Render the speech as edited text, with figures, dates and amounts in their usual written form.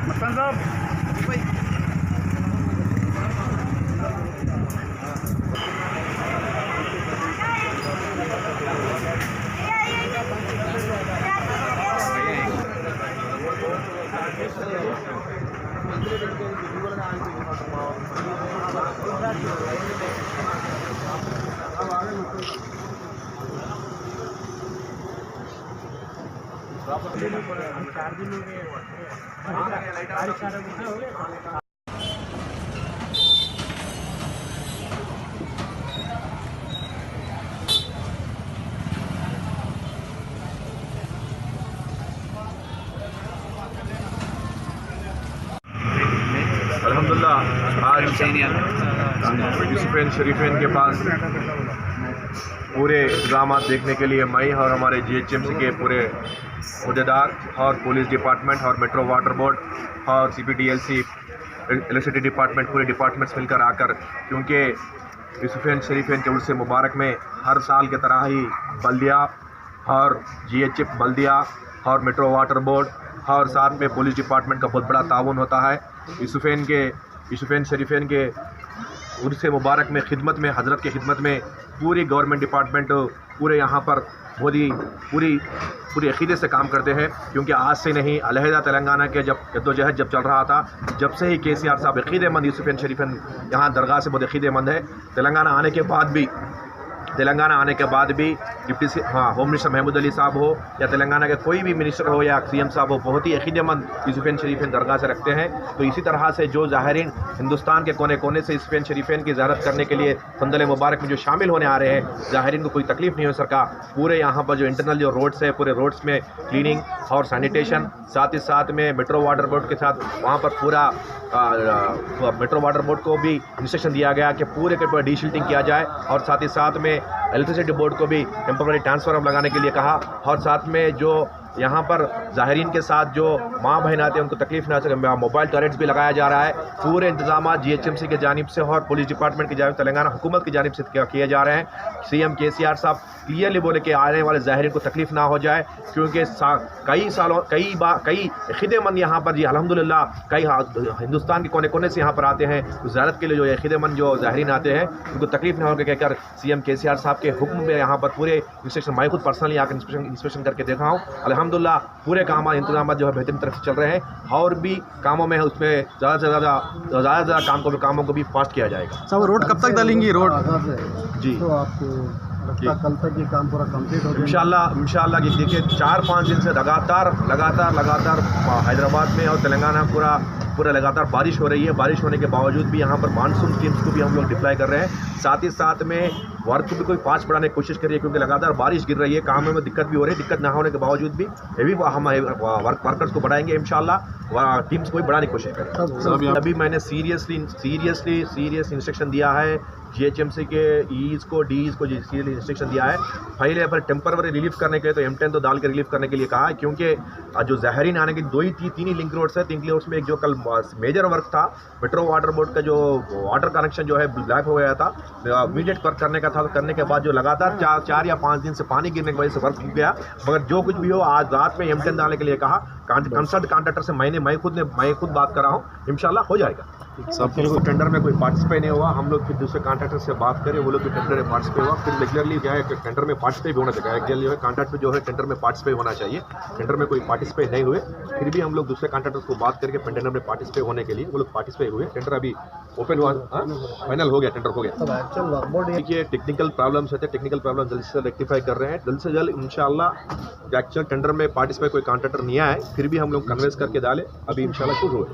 मस्तान साहब अल्हम्दुलिल्लाह आज यूसुफैन शरीफैन के पास पूरे इक़दाम देखने के लिए मैं और हमारे GHMC के पूरे अहदेदार और पुलिस डिपार्टमेंट और मेट्रो वाटर बोर्ड और CPTLC इलेक्ट्रिसिटी डिपार्टमेंट पूरे डिपार्टमेंट्स मिलकर आकर, क्योंकि यूसुफैन शरीफैन के उर्स मुबारक में हर साल की तरह ही बल्दिया और GHF बल्दिया और मेट्रो वाटर बोर्ड और साथ में पुलिस डिपार्टमेंट का बहुत बड़ा ताउन होता है। यूसुफैन शरीफैन के उर्स मुबारक में खिदमत में हज़रत की खिदमत में पूरी गवर्नमेंट डिपार्टमेंट पूरे यहाँ पर बहुत ही पूरी अक़ीदे से काम करते हैं, क्योंकि आज से नहीं, अलहदा तेलंगाना के जब जद्दोजहद जब चल रहा था, जब से ही KCR साहब अक़ीदेमंद यूसुफैन शरीफैन यहाँ दरगाह से बहुत अक़ीदेमंद है। तेलंगाना आने के बाद भी deputy home minister Mahmood Ali साहब हो या तेलंगाना के कोई भी मिनिस्टर हो या CM साहब हो, बहुत ही अक़ीदेमंद यूसुफैन शरीफैन दरगाह से रखते हैं। तो इसी तरह से जो ज़ाहिरीन हिंदुस्तान के कोने कोने से यूसुफैन शरीफैन की ज़ियारत करने के लिए फंदल मुबारक में जो शामिल होने आ रहे हैं, ज़ाहिरीन को कोई तकलीफ़ नहीं हो सका। पूरे यहाँ पर जो इंटरनल जो रोड्स है, पूरे रोड्स में क्लीनिंग और सैनिटेशन, साथ ही साथ में मेट्रो वाटर बोर्ड के साथ वहाँ पर पूरा मेट्रो वाटर बोर्ड को भी इंस्ट्रक्शन दिया गया कि पूरे के पूरे डीशिल्टिंग किया जाए, और साथ ही साथ में इलेक्ट्रिसिटी बोर्ड को भी टेम्पररी ट्रांसफार्मर लगाने के लिए कहा, और साथ में जो यहाँ पर ज़ाहिरीन के साथ जो माँ बहन आते हैं उनको तकलीफ़ ना सके, मोबाइल टॉयलेट्स भी लगाया जा रहा है। पूरे इंतजाम GHMC की जानिब से और पुलिस डिपार्टमेंट की जानिब, तेलंगाना हुकूमत की जानिब से किए जा रहे हैं। CM KCR साहब क्लियरली बोले कि आने वाले ज़ाहिरीन को तकलीफ़ ना हो जाए, क्योंकि कई अक़ीदेमंद यहाँ पर जी अल्हम्दुलिल्लाह कई हिंदुस्तान के कोने कोने से यहाँ पर आते हैं। तो ज़ियारत के लिए जो अक़ीदेमंद जो ज़ाहिरीन आते हैं उनको तकलीफ़ ना हो कहकर CM KCR साहब के हुक्म में यहाँ पर पूरे इंस्पेक्शन, मैं खुद पर्सनली आकर इंस्पेक्शन करके देखा हूँ। अल्हम्दुलिल्लाह पूरे काम इंतजाम जो है बेहतरीन तरफ से चल रहे हैं, और भी कामों में उसमें ज़्यादा से ज़्यादा कामों को भी फास्ट किया जाएगा। सब रोड कब तक डालेंगी रोड जी? तो आपको कल तक ये काम पूरा कंप्लीट हो इंशाल्लाह ये देखिए 4-5 दिन से लगातार हैदराबाद में और तेलंगाना पूरा लगातार बारिश हो रही है। बारिश होने के बावजूद भी यहाँ पर मानसून टीम्स को भी हम लोग डिप्लॉय कर रहे हैं। साथ ही साथ में वर्क को भी कोई फास्ट बढ़ाने की कोशिश कर रही है, क्योंकि लगातार बारिश गिर रही है, कामों में दिक्कत भी हो रही है। दिक्कत ना होने के बावजूद भी हम वर्कर्स को बढ़ाएंगे इंशाल्लाह, टीम्स को भी बढ़ाने की कोशिश करेंगे। अभी मैंने सीरियस इंस्ट्रक्शन दिया है GHMC के ईज को डीज को सीरियसली इंस्ट्रक्शन दिया है। पहले पर टेम्पररी रिलीफ करने के लिए तो M10 तो डाल के रिलीफ करने के लिए कहा है, क्योंकि जो ज़ाहिरीन आने की 2 ही लिंक रोड्स है। 3 रोड्स में एक जो कल मेजर वर्क था, मेट्रो वाटर बोर्ड का जो वाटर कनेक्शन जो है ब्लैक हो गया था, इमीडिएट वर्क करने का था। करने के बाद जो लगातार 4 या 5 दिन से पानी गिरने की वजह से वर्क रुक गया। मगर जो कुछ भी हो, आज रात में M10 डालने के लिए कहा। कंसर्ट कॉन्ट्रैक्टर से मैं खुद बात कर रहा हूँ, इंशाल्लाह हो जाएगा। सब टेंडर में कोई पार्टिसिपेट नहीं हुआ, हम लोग फिर दूसरे कॉन्ट्रैक्टर से बात करें, वो लोग भी टेंडर में पार्टिसिपेट हुआ। फिर रेगुलरली जो है टेंडर में पार्टिसिपेट होना चाहिए। एक्चुअली जो है कॉन्ट्रैक्ट में जो है टेंडर में पार्टिसिपेट होना चाहिए। टेंडर में कोई पार्टिसिपेट नहीं हुए, फिर भी हम लोग दूसरे कॉन्ट्रैक्टर्स को बात करके टेंडर में पार्टिसिपेट होने के लिए वो लोग पार्टिसिपेट हुए। टेंडर अभी ओपन हुआ, फाइनल हो गया, टेंडर हो गया। देखिए टेक्निकल प्रॉब्लम्स है, टेक्निकल प्रॉब्लम जल्द से रेक्टिफाई कर रहे हैं। जल्द से जल्द इंशाल्लाह एक्चुअल टेंडर में पार्टिसिपेट कोई कॉन्ट्रैक्टर नहीं आया है, फिर भी हम लोग कन्वेंस करके डाले, अभी इंशाल्लाह शुरू हुए।